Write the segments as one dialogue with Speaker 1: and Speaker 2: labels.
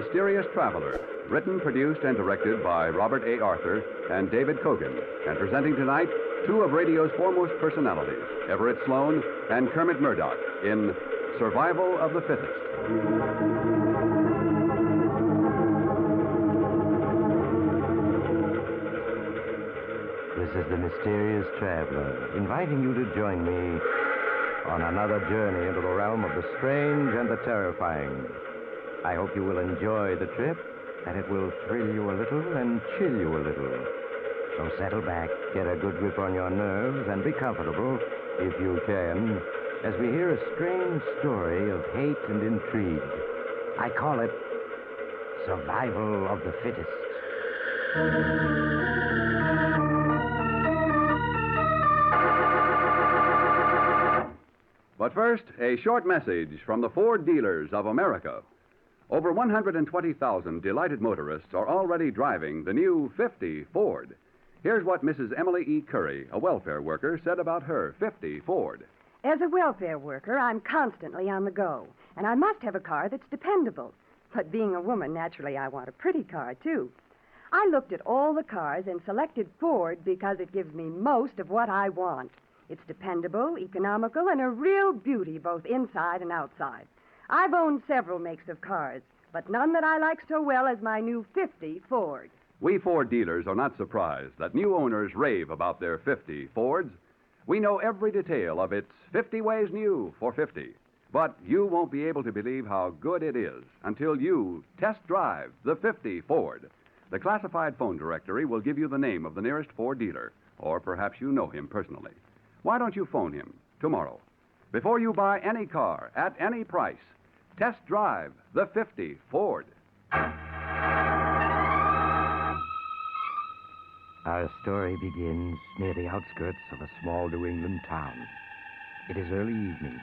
Speaker 1: Mysterious Traveler, written, produced, and directed by Robert A. Arthur and David Kogan, and presenting tonight two of radio's foremost personalities, Everett Sloane and Kermit Murdoch, in Survival of the Fittest.
Speaker 2: This is the Mysterious Traveler, inviting you to join me on another journey into the realm of the strange and the terrifying. I hope you will enjoy the trip, that it will thrill you a little and chill you a little. So settle back, get a good grip on your nerves, and be comfortable, if you can, as we hear a strange story of hate and intrigue. I call it Survival of the Fittest.
Speaker 1: But first, a short message from the Ford dealers of America. Over 120,000 delighted motorists are already driving the new 50 Ford. Here's what Mrs. Emily E. Curry, a welfare worker, said about her 50 Ford.
Speaker 3: As a welfare worker, I'm constantly on the go, and I must have a car that's dependable. But being a woman, naturally, I want a pretty car, too. I looked at all the cars and selected Ford because it gives me most of what I want. It's dependable, economical, and a real beauty both inside and outside. I've owned several makes of cars, but none that I like so well as my new 50 Ford.
Speaker 1: We Ford dealers are not surprised that new owners rave about their 50 Fords. We know every detail of its 50 ways new for 50. But you won't be able to believe how good it is until you test drive the 50 Ford. The classified phone directory will give you the name of the nearest Ford dealer, or perhaps you know him personally. Why don't you phone him tomorrow? Before you buy any car at any price, test drive the 50 Ford.
Speaker 2: Our story begins near the outskirts of a small New England town. It is early evening.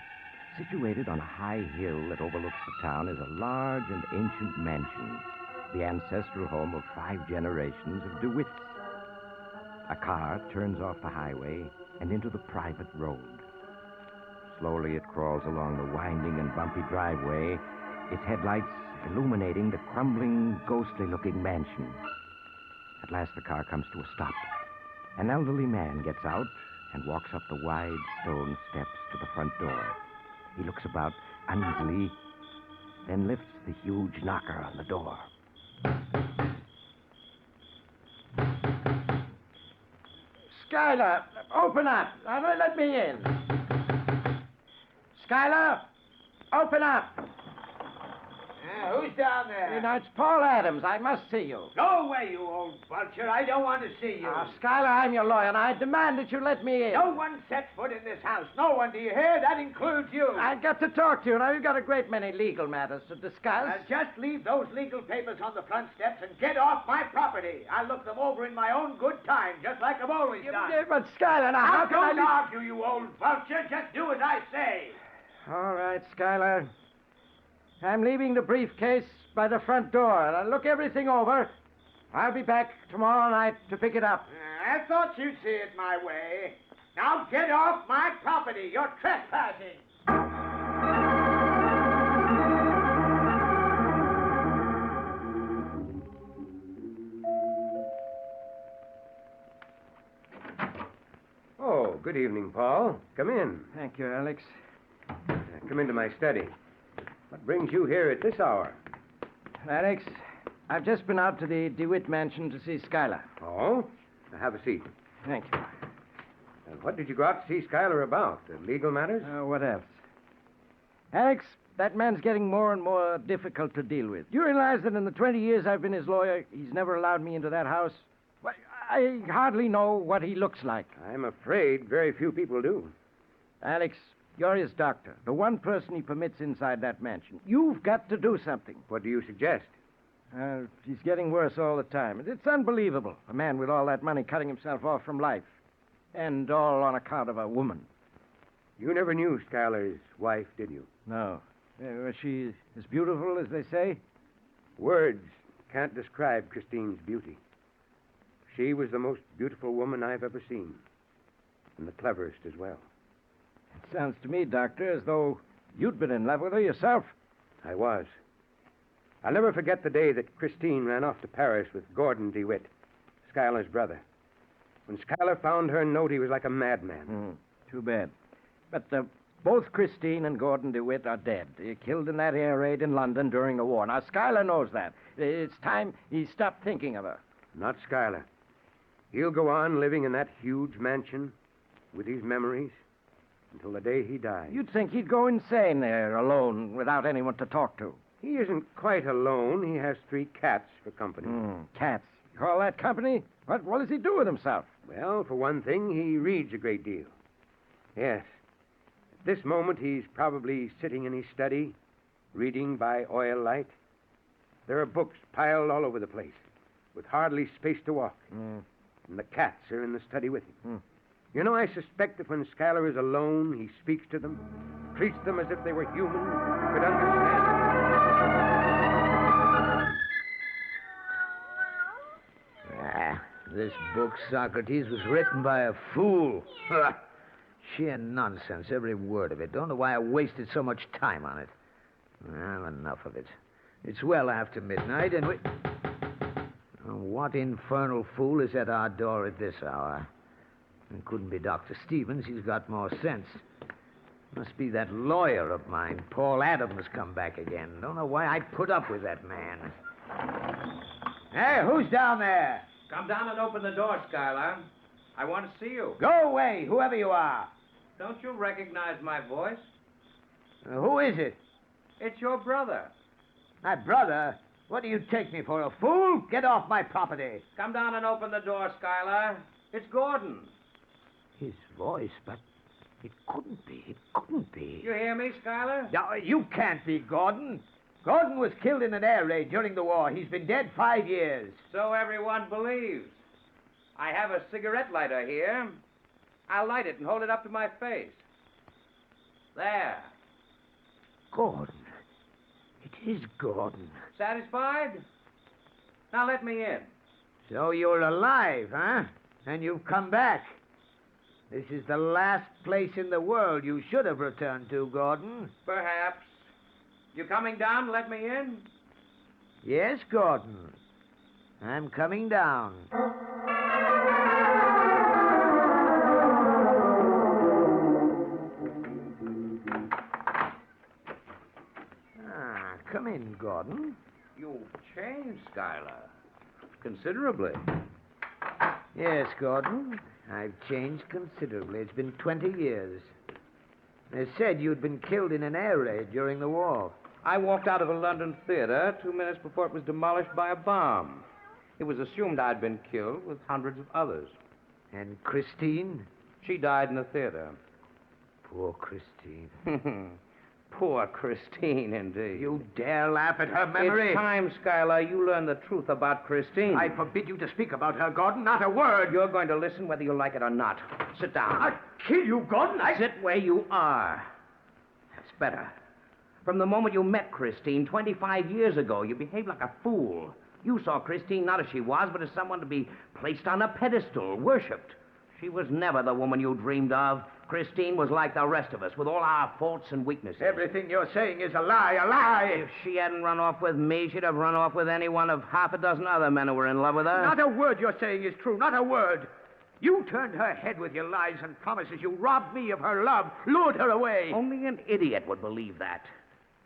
Speaker 2: Situated on a high hill that overlooks the town is a large and ancient mansion, the ancestral home of 5 generations of DeWitts. A car turns off the highway and into the private road. Slowly it crawls along the winding and bumpy driveway, its headlights illuminating the crumbling, ghostly-looking mansion. At last the car comes to a stop. An elderly man gets out and walks up the wide stone steps to the front door. He looks about uneasily, then lifts the huge knocker on the door.
Speaker 4: Skylar, open up. Let me in. Skylar, open up.
Speaker 5: Who's down there?
Speaker 4: It's Paul Adams. I must see you.
Speaker 5: Go away, you old vulture. I don't want to see you.
Speaker 4: Skylar, I'm your lawyer, and I demand that you let me in.
Speaker 5: No one sets foot in this house. No one, do you hear? That includes you.
Speaker 4: I've got to talk to you. Now, you've got a great many legal matters to discuss.
Speaker 5: Just leave those legal papers on the front steps and get off my property. I'll look them over in my own good time, just like I've always done.
Speaker 4: But, Skylar, now, how can
Speaker 5: don't argue, you old vulture. Just do as I say.
Speaker 4: All right, Skylar. I'm leaving the briefcase by the front door, and I'll look everything over. I'll be back tomorrow night to pick it up.
Speaker 5: I thought you'd see it my way. Now get off my property. You're trespassing.
Speaker 6: Oh, good evening, Paul. Come in.
Speaker 4: Thank you, Alex.
Speaker 6: Come into my study. What brings you here at this hour?
Speaker 4: Alex, I've just been out to the DeWitt mansion to see Skylar.
Speaker 6: Oh? Now have a seat.
Speaker 4: Thank you.
Speaker 6: And what did you go out to see Skylar about? Legal matters?
Speaker 4: What else? Alex, that man's getting more and more difficult to deal with. Do you realize that in the 20 years I've been his lawyer, he's never allowed me into that house? Why, I hardly know what he looks like.
Speaker 6: I'm afraid very few people do.
Speaker 4: Alex, you're his doctor, the one person he permits inside that mansion. You've got to do something.
Speaker 6: What do you suggest?
Speaker 4: He's getting worse all the time. It's unbelievable. A man with all that money cutting himself off from life. And all on account of a woman.
Speaker 6: You never knew Skylar's wife, did you?
Speaker 4: No. Was she as beautiful as they say?
Speaker 6: Words can't describe Christine's beauty. She was the most beautiful woman I've ever seen. And the cleverest as well.
Speaker 4: It sounds to me, Doctor, as though you'd been in love with her yourself.
Speaker 6: I was. I'll never forget the day that Christine ran off to Paris with Gordon DeWitt, Schuyler's brother. When Schuyler found her note, he was like a madman.
Speaker 4: Too bad. But both Christine and Gordon DeWitt are dead. They're killed in that air raid in London during the war. Now, Schuyler knows that. It's time he stopped thinking of her.
Speaker 6: Not Schuyler. He'll go on living in that huge mansion with his memories until the day he dies.
Speaker 4: You'd think he'd go insane there alone without anyone to talk to.
Speaker 6: He isn't quite alone. He has 3 cats for company.
Speaker 4: Cats. You call that company? What does he do with himself?
Speaker 6: Well, for one thing, he reads a great deal. Yes. At this moment, he's probably sitting in his study, reading by oil light. There are books piled all over the place, with hardly space to walk. And the cats are in the study with him. You know, I suspect that when Schuyler is alone, he speaks to them, treats them as if they were human, could understand them.
Speaker 5: This book, Socrates, was written by a fool. Sheer nonsense, every word of it. Don't know why I wasted so much time on it. Well, enough of it. It's well after midnight, and we... Oh, what infernal fool is at our door at this hour? It couldn't be Dr. Stevens. He's got more sense. Must be that lawyer of mine, Paul Adams, come back again. Don't know why I put up with that man. Hey, who's down there?
Speaker 7: Come down and open the door, Schuyler. I want to see you.
Speaker 5: Go away, whoever you are.
Speaker 7: Don't you recognize my voice?
Speaker 5: Who is it?
Speaker 7: It's your brother.
Speaker 5: My brother? What do you take me for, a fool? Get off my property.
Speaker 7: Come down and open the door, Schuyler. It's Gordon.
Speaker 5: His voice, but it couldn't be. It couldn't be.
Speaker 7: You hear me, Schuyler?
Speaker 5: No, you can't be Gordon. Gordon was killed in an air raid during the war. He's been dead 5 years.
Speaker 7: So everyone believes. I have a cigarette lighter here. I'll light it and hold it up to my face. There.
Speaker 5: Gordon. It is Gordon.
Speaker 7: Satisfied? Now let me in.
Speaker 5: So you're alive, huh? And you've come back. This is the last place in the world you should have returned to, Gordon.
Speaker 7: Perhaps. You coming down to let me in?
Speaker 5: Yes, Gordon. I'm coming down. Come in, Gordon.
Speaker 7: You've changed, Schuyler. Considerably.
Speaker 5: Yes, Gordon. I've changed considerably. It's been 20 years. They said you'd been killed in an air raid during the war.
Speaker 7: I walked out of a London theater 2 minutes before it was demolished by a bomb. It was assumed I'd been killed with hundreds of others.
Speaker 5: And Christine?
Speaker 7: She died in the theater.
Speaker 5: Poor Christine.
Speaker 7: Poor Christine, indeed.
Speaker 5: You dare laugh at her memory?
Speaker 7: It's time, Schuyler, you learn the truth about Christine.
Speaker 5: I forbid you to speak about her, Gordon. Not a word.
Speaker 7: You're going to listen whether you like it or not. Sit down.
Speaker 5: I'll kill you, Gordon.
Speaker 7: Sit where you are. That's better. From the moment you met Christine 25 years ago, you behaved like a fool. You saw Christine not as she was, but as someone to be placed on a pedestal, worshipped. She was never the woman you dreamed of. Christine was like the rest of us, with all our faults and weaknesses.
Speaker 5: Everything you're saying is a lie, a lie.
Speaker 7: If she hadn't run off with me, she'd have run off with any one of half a dozen other men who were in love with her.
Speaker 5: Not a word you're saying is true, not a word. You turned her head with your lies and promises. You robbed me of her love, lured her away.
Speaker 7: Only an idiot would believe that.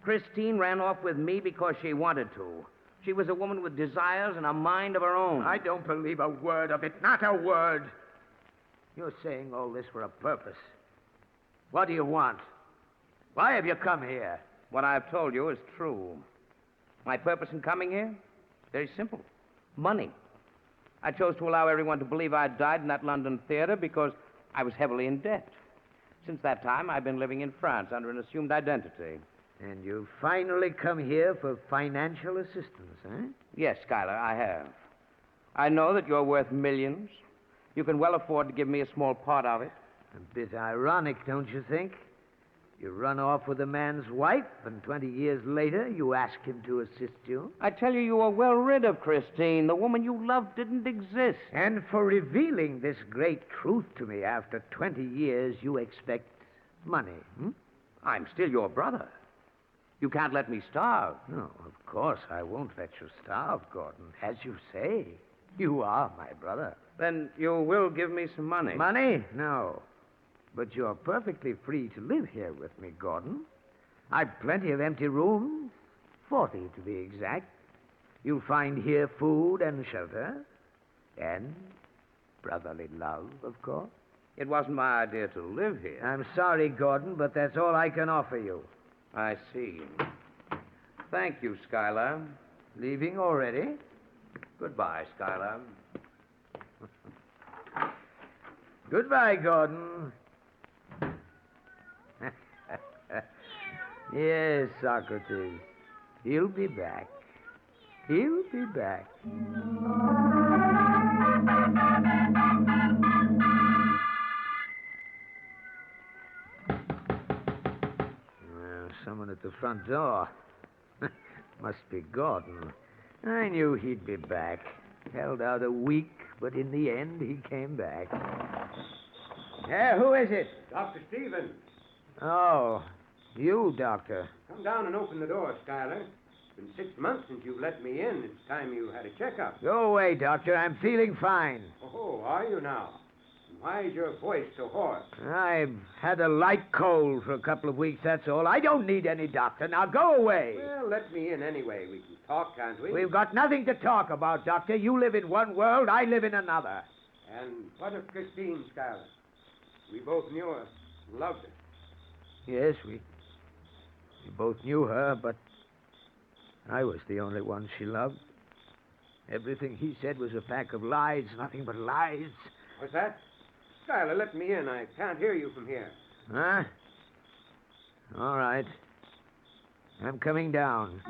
Speaker 7: Christine ran off with me because she wanted to. She was a woman with desires and a mind of her own.
Speaker 5: I don't believe a word of it, not a word. You're saying all this for a purpose. What do you want? Why have you come here?
Speaker 7: What I've told you is true. My purpose in coming here? Very simple. Money. I chose to allow everyone to believe I'd died in that London theater because I was heavily in debt. Since that time, I've been living in France under an assumed identity.
Speaker 5: And you've finally come here for financial assistance, eh?
Speaker 7: Yes, Schuyler, I have. I know that you're worth millions. You can well afford to give me a small part of it.
Speaker 5: A bit ironic, don't you think? You run off with a man's wife, and 20 years later, you ask him to assist you.
Speaker 7: I tell you, you were well rid of Christine. The woman you loved didn't exist.
Speaker 5: And for revealing this great truth to me after 20 years, you expect money, hmm?
Speaker 7: I'm still your brother. You can't let me starve.
Speaker 5: No, of course I won't let you starve, Gordon. As you say, you are my brother.
Speaker 7: Then you will give me some money.
Speaker 5: Money? No. But you're perfectly free to live here with me, Gordon. I've plenty of empty rooms, 40 to be exact. You'll find here food and shelter, and brotherly love, of course.
Speaker 7: It wasn't my idea to live here.
Speaker 5: I'm sorry, Gordon, but that's all I can offer you.
Speaker 7: I see. Thank you, Skylar.
Speaker 5: Leaving already?
Speaker 7: Goodbye, Skylar.
Speaker 5: Goodbye, Gordon. Yes, Socrates. He'll be back. He'll be back. Someone at the front door. Must be Gordon. I knew he'd be back. Held out a week, but in the end, he came back. Yeah, who is it?
Speaker 6: Dr. Stevens.
Speaker 5: Oh, you, Doctor.
Speaker 6: Come down and open the door, Skylar. It's been 6 months since you've let me in. It's time you had a checkup.
Speaker 5: Go away, Doctor. I'm feeling fine.
Speaker 6: Oh, are you now? Why is your voice so hoarse?
Speaker 5: I've had a light cold for a couple of weeks, that's all. I don't need any doctor. Now go away.
Speaker 6: Well, let me in anyway. We can talk, can't we?
Speaker 5: We've got nothing to talk about, Doctor. You live in one world, I live in another.
Speaker 6: And what of Christine, Skylar? We both knew her, loved her.
Speaker 5: Yes, we both knew her, but I was the only one she loved. Everything he said was a pack of lies, nothing but lies.
Speaker 6: What's that? Skylar, let me in. I can't hear you from here.
Speaker 5: Huh? All right. I'm coming down.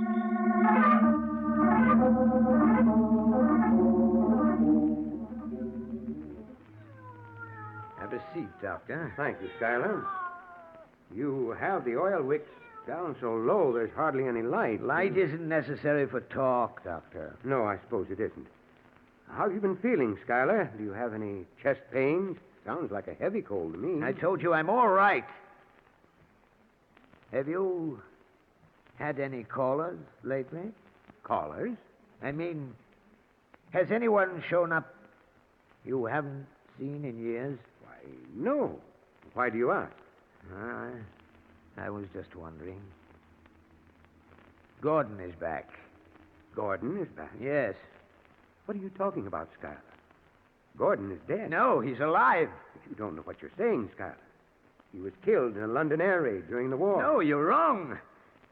Speaker 5: Have a seat, Doctor.
Speaker 6: Thank you, Skylar. You have the oil wicks down so low there's hardly any light.
Speaker 5: Light isn't necessary for talk, Doctor.
Speaker 6: No, I suppose it isn't. How have you been feeling, Skylar? Do you have any chest pains? Sounds like a heavy cold to me.
Speaker 5: I told you I'm all right. Have you had any callers lately?
Speaker 6: Callers?
Speaker 5: I mean, has anyone shown up you haven't seen in years?
Speaker 6: Why, no. Why do you ask?
Speaker 5: I was just wondering. Gordon is back.
Speaker 6: Gordon is back?
Speaker 5: Yes.
Speaker 6: What are you talking about, Skylar? Gordon is dead.
Speaker 5: No, he's alive.
Speaker 6: But you don't know what you're saying, Skylar. He was killed in a London air raid during the war.
Speaker 5: No, you're wrong.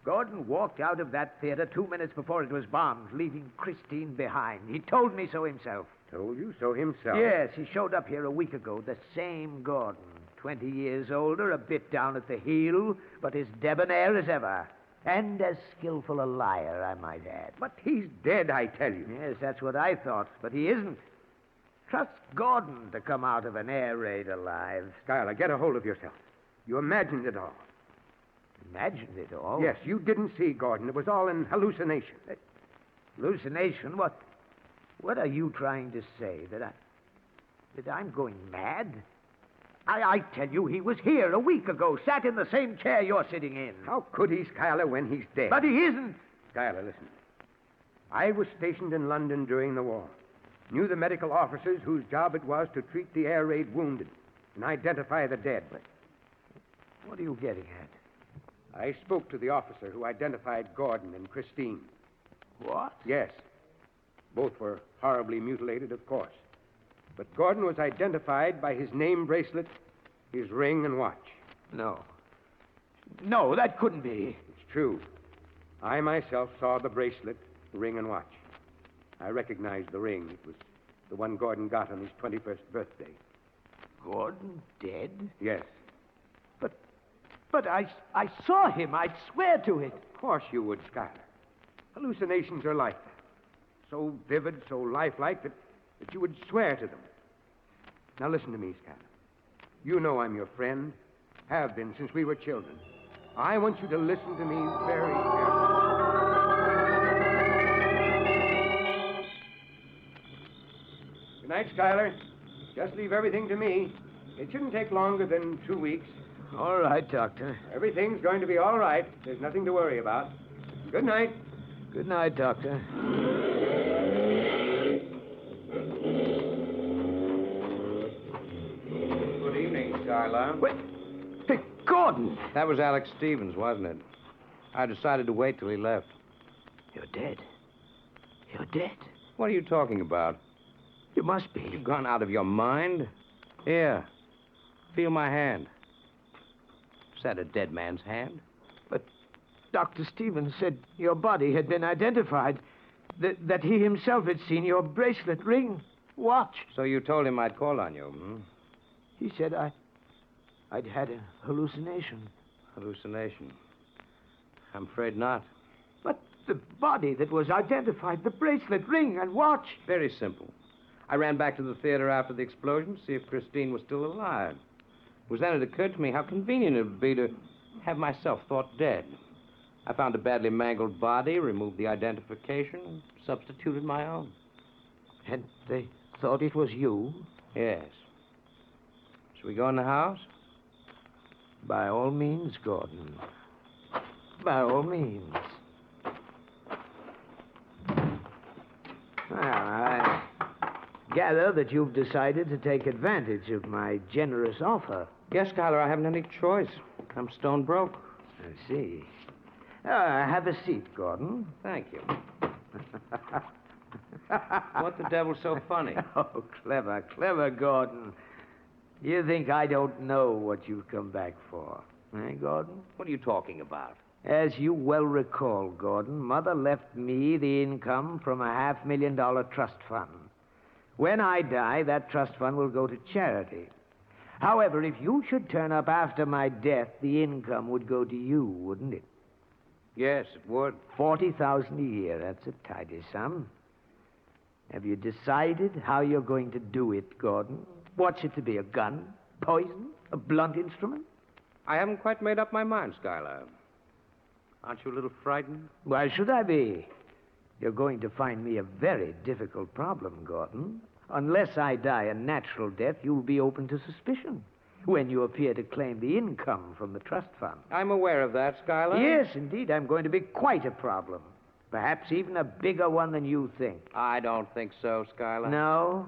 Speaker 5: Gordon walked out of that theater 2 minutes before it was bombed, leaving Christine behind. He told me so himself.
Speaker 6: Told you so himself?
Speaker 5: Yes, he showed up here a week ago, the same Gordon. 20 years older, a bit down at the heel, but as debonair as ever. And as skillful a liar, I might add.
Speaker 6: But he's dead, I tell you.
Speaker 5: Yes, that's what I thought, but he isn't. Trust Gordon to come out of an air raid alive.
Speaker 6: Skylar, get a hold of yourself. You imagined it all.
Speaker 5: Imagined it all?
Speaker 6: Yes, you didn't see Gordon. It was all an hallucination.
Speaker 5: Hallucination? What are you trying to say? That I'm going mad? I tell you, he was here a week ago, sat in the same chair you're sitting in.
Speaker 6: How could he, Skylar, when he's dead?
Speaker 5: But he isn't.
Speaker 6: Skylar, listen. I was stationed in London during the war. Knew the medical officers whose job it was to treat the air raid wounded and identify the dead.
Speaker 5: What are you getting at?
Speaker 6: I spoke to the officer who identified Gordon and Christine.
Speaker 5: What?
Speaker 6: Yes. Both were horribly mutilated, of course. But Gordon was identified by his name bracelet, his ring, and watch.
Speaker 5: No. No, that couldn't be.
Speaker 6: It's true. I myself saw the bracelet, the ring, and watch. I recognized the ring. It was the one Gordon got on his 21st birthday.
Speaker 5: Gordon dead?
Speaker 6: Yes.
Speaker 5: But I saw him. I'd swear to it.
Speaker 6: Of course you would, Skylar. Hallucinations are like that. So vivid, so lifelike that you would swear to them. Now listen to me, Skylar. You know I'm your friend. Have been since we were children. I want you to listen to me very carefully. Good night, Skylar. Just leave everything to me. It shouldn't take longer than 2 weeks.
Speaker 5: All right, Doctor.
Speaker 6: Everything's going to be all right. There's nothing to worry about. Good night.
Speaker 5: Good night, Doctor.
Speaker 8: Good evening, Skylar.
Speaker 5: Wait. Hey, Gordon!
Speaker 8: That was Alex Stevens, wasn't it? I decided to wait till he left.
Speaker 5: You're dead. You're dead.
Speaker 8: What are you talking about?
Speaker 5: You must be.
Speaker 8: You've gone out of your mind? Here. Feel my hand. Is that a dead man's hand?
Speaker 5: But Dr. Stevens said your body had been identified, that he himself had seen your bracelet, ring, watch.
Speaker 8: So you told him I'd call on you, hmm?
Speaker 5: He said I'd had a hallucination.
Speaker 8: Hallucination? I'm afraid not.
Speaker 5: But the body that was identified, the bracelet, ring, and watch.
Speaker 8: Very simple. I ran back to the theater after the explosion to see if Christine was still alive. It was then it occurred to me how convenient it would be to have myself thought dead. I found a badly mangled body, removed the identification, and substituted my own.
Speaker 5: And they thought it was you?
Speaker 8: Yes. Shall we go in the house?
Speaker 5: By all means, Gordon. By all means. Well, I gather that you've decided to take advantage of my generous offer.
Speaker 8: Yes, Skylar, I haven't any choice. I'm stone broke.
Speaker 5: I see. Have a seat, Gordon.
Speaker 8: Thank you. What the devil's so funny?
Speaker 5: Oh, clever, Gordon. You think I don't know what you've come back for, eh, Gordon?
Speaker 8: What are you talking about?
Speaker 5: As you well recall, Gordon, Mother left me the income from a $500,000 trust fund. When I die, that trust fund will go to charity. However, if you should turn up after my death, the income would go to you, wouldn't it?
Speaker 8: Yes, it would.
Speaker 5: $40,000 a year. That's a tidy sum. Have you decided how you're going to do it, Gordon? What's it to be, a gun? Poison? A blunt instrument?
Speaker 8: I haven't quite made up my mind, Skylar. Aren't you a little frightened?
Speaker 5: Why should I be? You're going to find me a very difficult problem, Gordon. Unless I die a natural death, you'll be open to suspicion when you appear to claim the income from the trust fund.
Speaker 8: I'm aware of that, Skylar.
Speaker 5: Yes, indeed, I'm going to be quite a problem. Perhaps even a bigger one than you think.
Speaker 8: I don't think so, Skylar.
Speaker 5: No?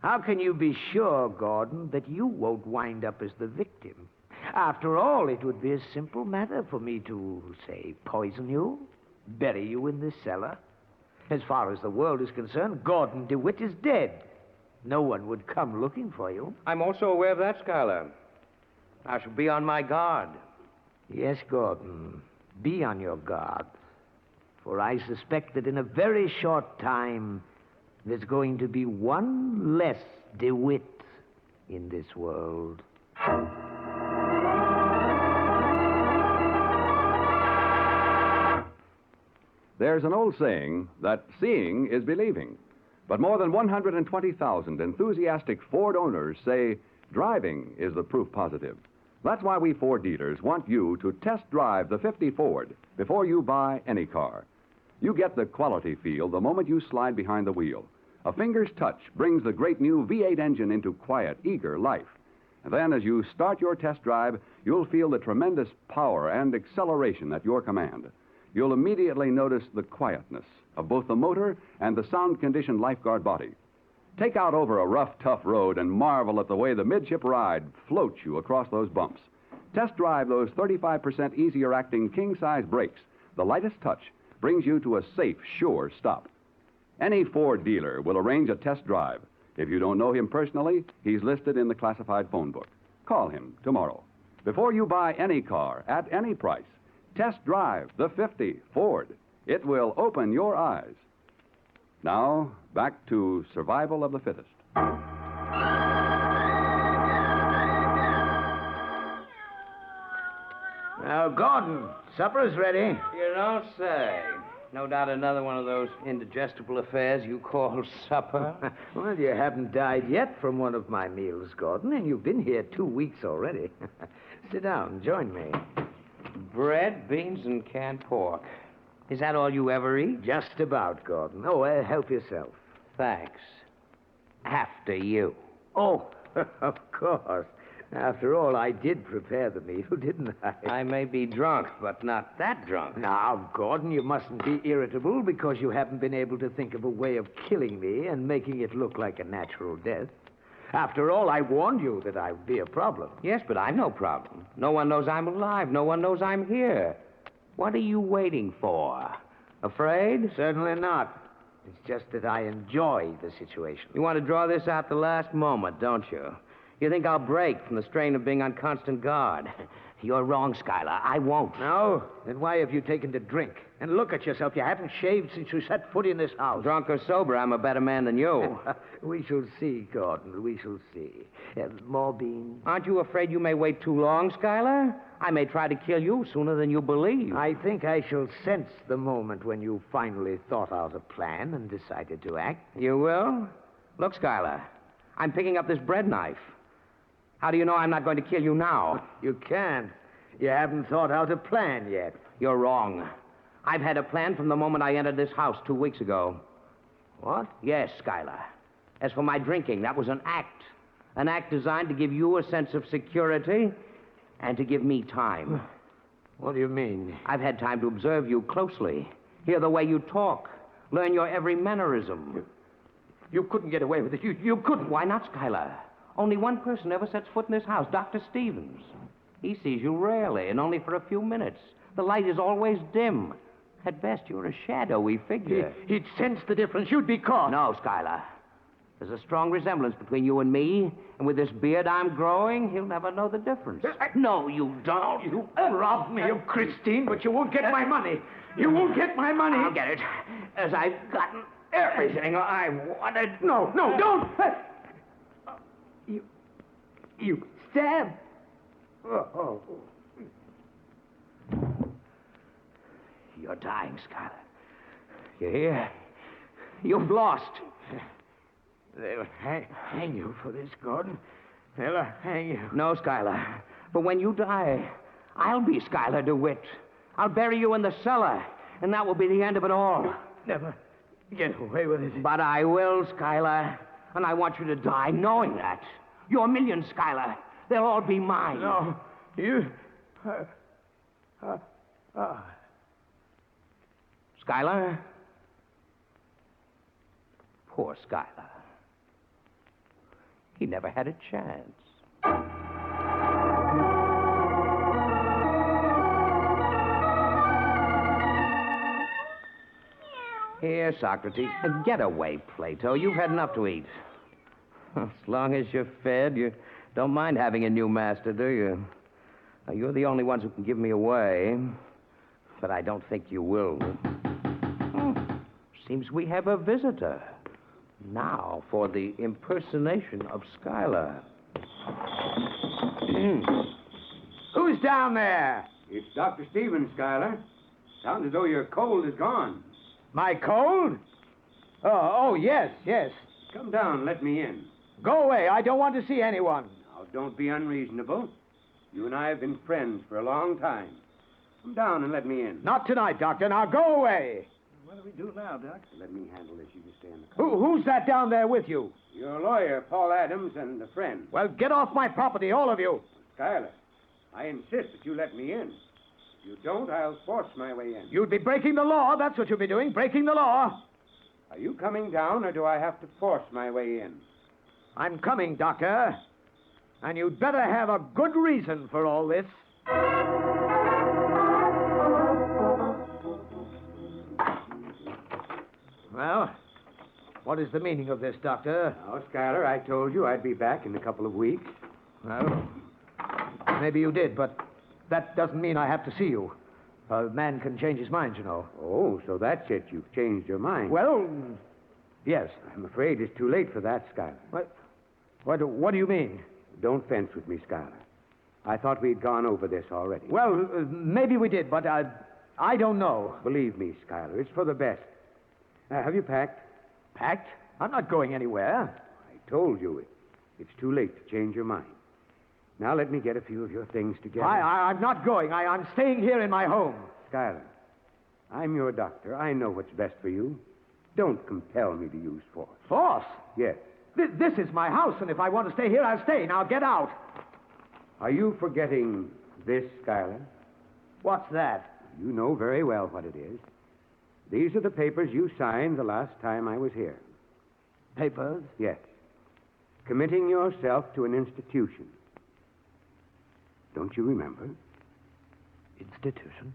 Speaker 5: How can you be sure, Gordon, that you won't wind up as the victim? After all, it would be a simple matter for me to, say, poison you, bury you in this cellar. As far as the world is concerned, Gordon DeWitt is dead. No one would come looking for you.
Speaker 8: I'm also aware of that, Skylar. I shall be on my guard.
Speaker 5: Yes, Gordon, be on your guard. For I suspect that in a very short time, there's going to be one less DeWitt in this world.
Speaker 1: There's an old saying that seeing is believing. But more than 120,000 enthusiastic Ford owners say driving is the proof positive. That's why we Ford dealers want you to test drive the 50 Ford before you buy any car. You get the quality feel the moment you slide behind the wheel. A finger's touch brings the great new V8 engine into quiet, eager life. And then as you start your test drive, you'll feel the tremendous power and acceleration at your command. You'll immediately notice the quietness of both the motor and the sound-conditioned lifeguard body. Take out over a rough, tough road and marvel at the way the midship ride floats you across those bumps. Test drive those 35% easier-acting king-size brakes. The lightest touch brings you to a safe, sure stop. Any Ford dealer will arrange a test drive. If you don't know him personally, he's listed in the classified phone book. Call him tomorrow. Before you buy any car at any price, test drive the 50 Ford. It will open your eyes. Now, back to survival of the fittest.
Speaker 5: Now, Gordon, supper's ready.
Speaker 8: You don't say. No doubt another one of those indigestible affairs you call supper.
Speaker 5: Well, you haven't died yet from one of my meals, Gordon, and you've been here 2 weeks already. Sit down, join me.
Speaker 8: Bread, beans, and canned pork. Is that all you ever eat?
Speaker 5: Just about, Gordon. Oh, help yourself.
Speaker 8: Thanks. After you.
Speaker 5: Oh, of course. After all, I did prepare the meal, didn't I?
Speaker 7: I may be drunk, but not that drunk.
Speaker 5: Now, Gordon, you mustn't be irritable because you haven't been able to think of a way of killing me and making it look like a natural death. After all, I warned you that I would be a problem.
Speaker 7: Yes, but I'm no problem. No one knows I'm alive. No one knows I'm here. What are you waiting for? Afraid?
Speaker 5: Certainly not. It's just that I enjoy the situation.
Speaker 7: You want to draw this out the last moment, don't you? You think I'll break from the strain of being on constant guard. You're wrong, Schuyler. I won't.
Speaker 5: No? Then why have you taken to drink? And look at yourself. You haven't shaved since you set foot in this house.
Speaker 7: Drunk or sober, I'm a better man than you.
Speaker 5: We shall see, Gordon. We shall see. More beans?
Speaker 7: Aren't you afraid you may wait too long, Schuyler? I may try to kill you sooner than you believe.
Speaker 5: I think I shall sense the moment when you finally thought out a plan and decided to act.
Speaker 7: You will? Look, Schuyler, I'm picking up this bread knife. How do you know I'm not going to kill you now?
Speaker 5: You can't. You haven't thought out a plan yet.
Speaker 7: You're wrong. I've had a plan from the moment I entered this house 2 weeks ago.
Speaker 5: What?
Speaker 7: Yes, Schuyler. As for my drinking, that was an act. An act designed to give you a sense of security and to give me time.
Speaker 5: What do you mean?
Speaker 7: I've had time to observe you closely, hear the way you talk, learn your every mannerism.
Speaker 5: You couldn't get away with it. You couldn't.
Speaker 7: Why not, Schuyler? Only one person ever sets foot in this house, Dr. Stevens. He sees you rarely, and only for a few minutes. The light is always dim. At best, you're a shadowy figure.
Speaker 5: He'd sense the difference. You'd be caught.
Speaker 7: No, Schuyler. There's a strong resemblance between you and me, and with this beard I'm growing, he'll never know the difference. No, you don't.
Speaker 5: You robbed me of Christine, but you won't get my money. You won't get my money.
Speaker 7: I'll get it, as I've gotten everything I wanted.
Speaker 5: No, don't. You stabbed. Oh.
Speaker 7: You're dying, Schuyler. You hear? You've lost.
Speaker 5: They'll hang you for this, Gordon. They'll hang you.
Speaker 7: No, Schuyler. But when you die, I'll be Schuyler DeWitt. I'll bury you in the cellar, and that will be the end of it all.
Speaker 5: You'll never get away with it.
Speaker 7: But I will, Schuyler. And I want you to die knowing that. Your millions, Schuyler. They'll all be mine.
Speaker 5: No, you...
Speaker 7: Schuyler? Poor Schuyler. He never had a chance. Here, Socrates. Get away, Plato. You've had enough to eat. As long as you're fed, you don't mind having a new master, do you? Now, you're the only ones who can give me away. But I don't think you will. Seems we have a visitor. Now for the impersonation of Schuyler.
Speaker 5: Who's down there?
Speaker 6: It's Dr. Stevens, Schuyler. Sounds as though your cold is gone.
Speaker 5: My cold? Oh, yes.
Speaker 6: Come down, let me in.
Speaker 5: Go away. I don't want to see anyone.
Speaker 6: Now, don't be unreasonable. You and I have been friends for a long time. Come down and let me in.
Speaker 5: Not tonight, Doctor. Now go away.
Speaker 6: What do we do now, Doc? Let me handle this. You just stay in the car.
Speaker 5: Who's that down there with you?
Speaker 6: Your lawyer, Paul Adams, and a friend.
Speaker 5: Well, get off my property, all of you.
Speaker 6: Schuyler, I insist that you let me in. If you don't, I'll force my way in.
Speaker 5: You'd be breaking the law. That's what you'll be doing, breaking the law.
Speaker 6: Are you coming down, or do I have to force my way in?
Speaker 5: I'm coming, Doctor. And you'd better have a good reason for all this. Well, what is the meaning of this, Doctor?
Speaker 6: Now, Schuyler, I told you I'd be back in a couple of weeks.
Speaker 5: Well, maybe you did, but that doesn't mean I have to see you. A man can change his mind, you know.
Speaker 6: Oh, so that's it. You've changed your mind.
Speaker 5: Well, yes.
Speaker 6: I'm afraid it's too late for that, Schuyler.
Speaker 5: What do you mean?
Speaker 6: Don't fence with me, Schuyler. I thought we'd gone over this already.
Speaker 5: Well, maybe we did, but I don't know.
Speaker 6: Believe me, Schuyler, it's for the best. Have you packed?
Speaker 5: Packed? I'm not going anywhere.
Speaker 6: I told you it's too late to change your mind. Now let me get a few of your things together.
Speaker 5: I'm not going. I'm staying here in my home.
Speaker 6: Schuyler, I'm your doctor. I know what's best for you. Don't compel me to use force.
Speaker 5: Force?
Speaker 6: Yes.
Speaker 5: This is my house, and if I want to stay here, I'll stay. Now get out.
Speaker 6: Are you forgetting this, Schuyler?
Speaker 5: What's that?
Speaker 6: You know very well what it is. These are the papers you signed the last time I was here.
Speaker 5: Papers?
Speaker 6: Yes. Committing yourself to an institution. Don't you remember?
Speaker 5: Institution?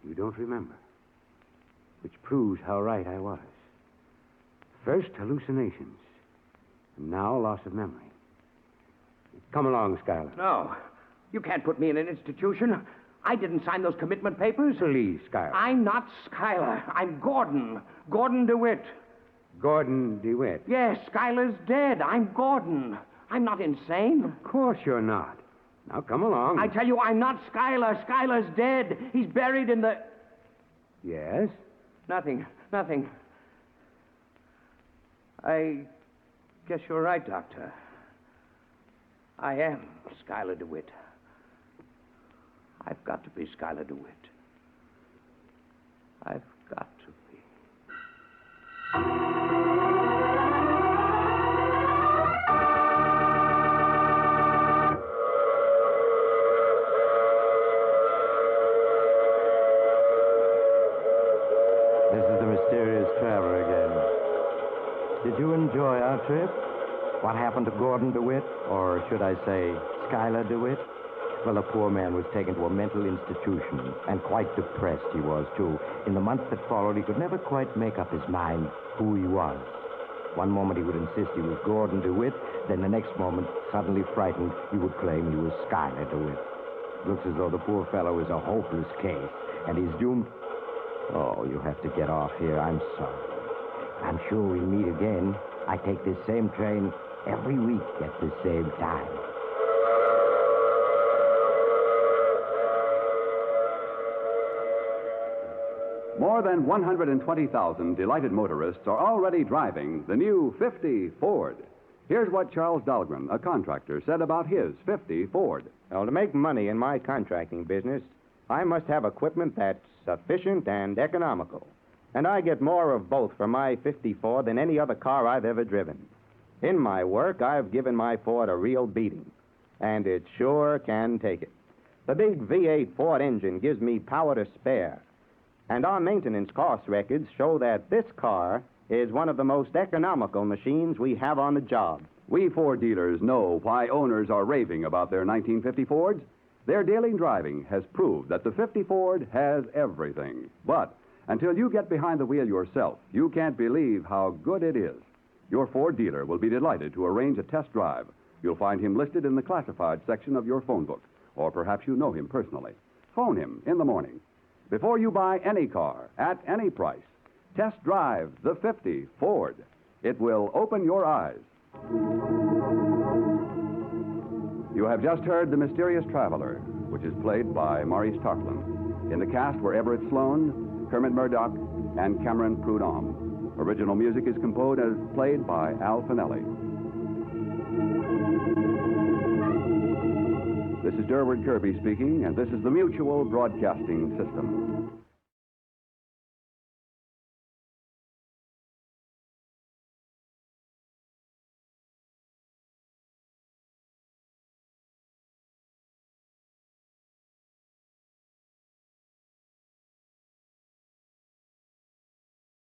Speaker 6: You don't remember. Which proves how right I was. First, hallucinations. And now, loss of memory. Come along, Schuyler.
Speaker 7: No. You can't put me in an institution. I didn't sign those commitment papers.
Speaker 6: Please, Schuyler.
Speaker 7: I'm not Schuyler. I'm Gordon. Gordon DeWitt.
Speaker 6: Gordon DeWitt.
Speaker 7: Yes, Schuyler's dead. I'm Gordon. I'm not insane.
Speaker 6: Of course you're not. Now, come along.
Speaker 7: I tell you, I'm not Schuyler. Schuyler's dead. He's buried in the...
Speaker 6: Yes?
Speaker 7: Nothing. I guess you're right, Doctor. I am Schuyler DeWitt. I've got to be Schuyler DeWitt. I've got to be.
Speaker 2: This is the mysterious traveler again. Did you enjoy our trip? What happened to Gordon DeWitt? Or should I say, Schuyler DeWitt? Well, the poor man was taken to a mental institution, and quite depressed he was, too. In the months that followed, he could never quite make up his mind who he was. One moment he would insist he was Gordon DeWitt, then the next moment, suddenly frightened, he would claim he was Schuyler DeWitt. Looks as though the poor fellow is a hopeless case, and he's doomed... Oh, you have to get off here. I'm sorry. I'm sure we'll meet again. I take this same train every week at the same time.
Speaker 1: More than 120,000 delighted motorists are already driving the new 50 Ford. Here's what Charles Dahlgren, a contractor, said about his 50 Ford.
Speaker 9: Well, to make money in my contracting business, I must have equipment that's efficient and economical. And I get more of both for my 50 Ford than any other car I've ever driven. In my work, I've given my Ford a real beating, and it sure can take it. The big V8 Ford engine gives me power to spare, and our maintenance cost records show that this car is one of the most economical machines we have on the job.
Speaker 1: We Ford dealers know why owners are raving about their 1950 Fords. Their daily driving has proved that the 50 Ford has everything. But until you get behind the wheel yourself, you can't believe how good it is. Your Ford dealer will be delighted to arrange a test drive. You'll find him listed in the classified section of your phone book, or perhaps you know him personally. Phone him in the morning. Before you buy any car, at any price, test drive the 50 Ford. It will open your eyes. You have just heard The Mysterious Traveler, which is played by Maurice Tarplin. In the cast were Everett Sloan, Kermit Murdoch, and Cameron Prudhomme. Original music is composed and played by Al Finelli. This is Durward Kirby speaking, and this is the Mutual Broadcasting System.